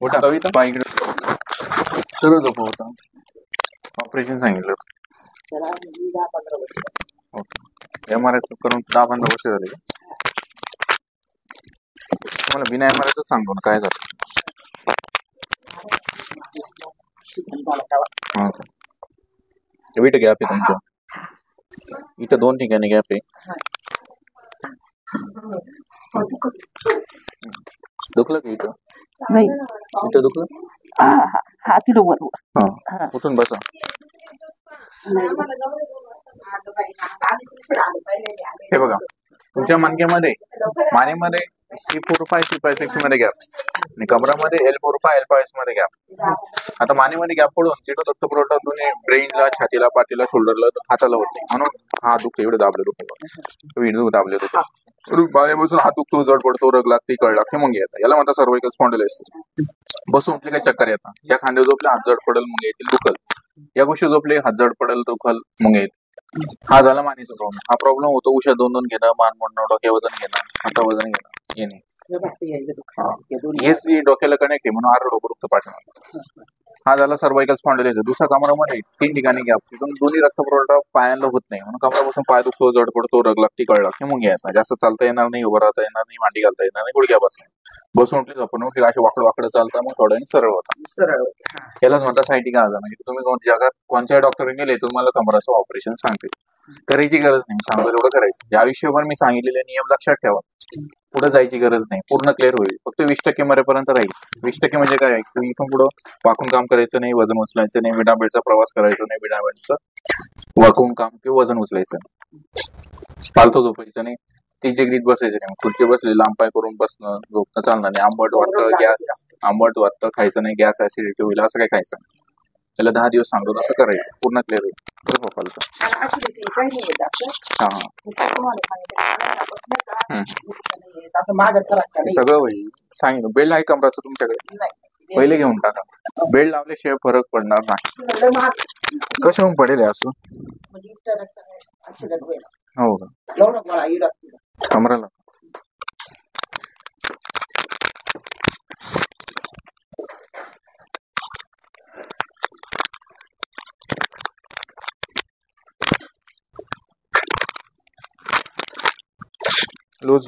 मोठा कविता पाहिजे सर्व झोप होता. ऑपरेशन सांगितलं ओके. MRI करून 10-15 वर्ष झाले का? तुम्हाला बिना MRI सांगतो ना काय झालं. हा का इथं गॅप आहे तुमच्या इथं 2 ठिकाणी गॅप आहे. दुखलं की इथं नाही इथं दुखलं. हा तिथं बरोबर. हा उठून बसा. हे बघा तुमच्या मणक्यामध्ये मानेमध्ये C4 C5 मध्ये गॅप आणि कमरामध्ये L4 L5 मध्ये गॅप. आता मानेमध्ये गॅप पडून तिथं रक्तपुरवठा दोन्ही ब्रेनला छातीला पाठीला शोल्डरला हाताला होत नाही म्हणून हा दुखतो. एवढं दाबले दुखतो दाबले दुखतो मानेपासून हात दुखतो जड पडतो रग लागते कळ लागते मग येतात. याला म्हणतात सर्व्हायकल स्पॉन्डिलोसिस. बसून उठले काही चक्कर येतात. या खांदे झोपले हात जड पडेल मग येतील दुखल. या गोष्टी झोपले हात जड पडेल दुखल मग येईल. हा झाला मानेचा प्रॉब्लेम. हा प्रॉब्लेम होतो उशा 2-2 घेणं मान मोडणं डोक्या वजन घेणं हाता वजन घेणं येणे. हेच डोक्याला कनेक्ट आहे म्हणून डोकं दुखतं पाठीमागे. हा झाला सर्व्हायकल स्पॉन्डिलोसिस. दुसऱ्या कमरामध्ये 3 ठिकाणी गॅप तिथून दोन्ही रक्तपुरवठा पायांना होत नाही म्हणून कमरापासून पाय दुखतो जड पडतो रग लागते कळ लागते मग येतात. जास्त चालता येणार नाही उभं राहता येणार नाही मांडी घालता येणार नाही गुडघ्या बसून उठले आपण उठले असे वाकडं चालतं मग थोड्याने सरळ होता. यालाच म्हणतात सायटिका आजार. म्हणजे तुम्ही जगात कोणत्याही डॉक्टरने गेले तुम्हाला कमराचं ऑपरेशन सांगते करायची गरज नाही. सांगतो एवढं करायचं. या आयुष्यभर मी सांगितलेले नियम लक्षात ठेवा. पुढे जायची गरज नाही. पूर्ण क्लिअर होईल. फक्त 20% मरेपर्यंत राहील. 20% म्हणजे काय तुम्ही इथून पुढं वाकून काम करायचं नाही वजन उचलायचं नाही बिना बेडचा प्रवास करायचा नाही बिना बेडचं वाकून काम किंवा वजन उचलायचं नाही पालतो झोपायचं नाही 30 डिग्रीत बसायचं नाही. खुर्ची बसले लांब पाय करून बसणं झोपणं चालणार नाही. आंबट वाटतं खायचं नाही. गॅस ऍसिडिटी होईल असं काही खायचं नाही. त्याला 10 दिवस सांगतो असं करायचं पूर्ण क्लिअर होईल. सगळं होईल. सांगितलं बेल्ट आहे कमराचं तुमच्याकडे पहिले घेऊन टाका. बेल्ट लावल्याशिवाय फरक पडणार नाही. कशाहून पडेल असं हो का कमराला लूज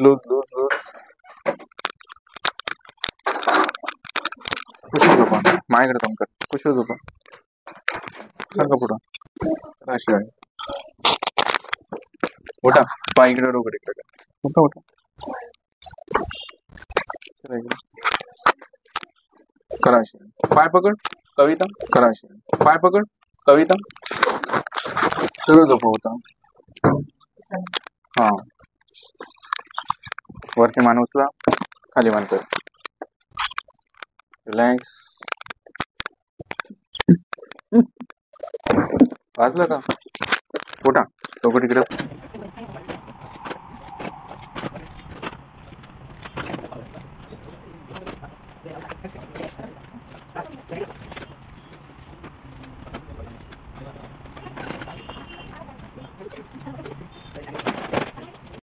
कुशल झोपा माझ्याकडे काम कर. कुशल झोपा सारखं पुढं अशी आहे. उठा पाय इकडे डोकं इकडे उठा कराशी पाय पकड कविता कराशी पाय पकड कविता सर्व झोप होता. हा वरती मान उचला खाली मान कर रिलॅक्स. वाजलं का उठा डोकं तिकडे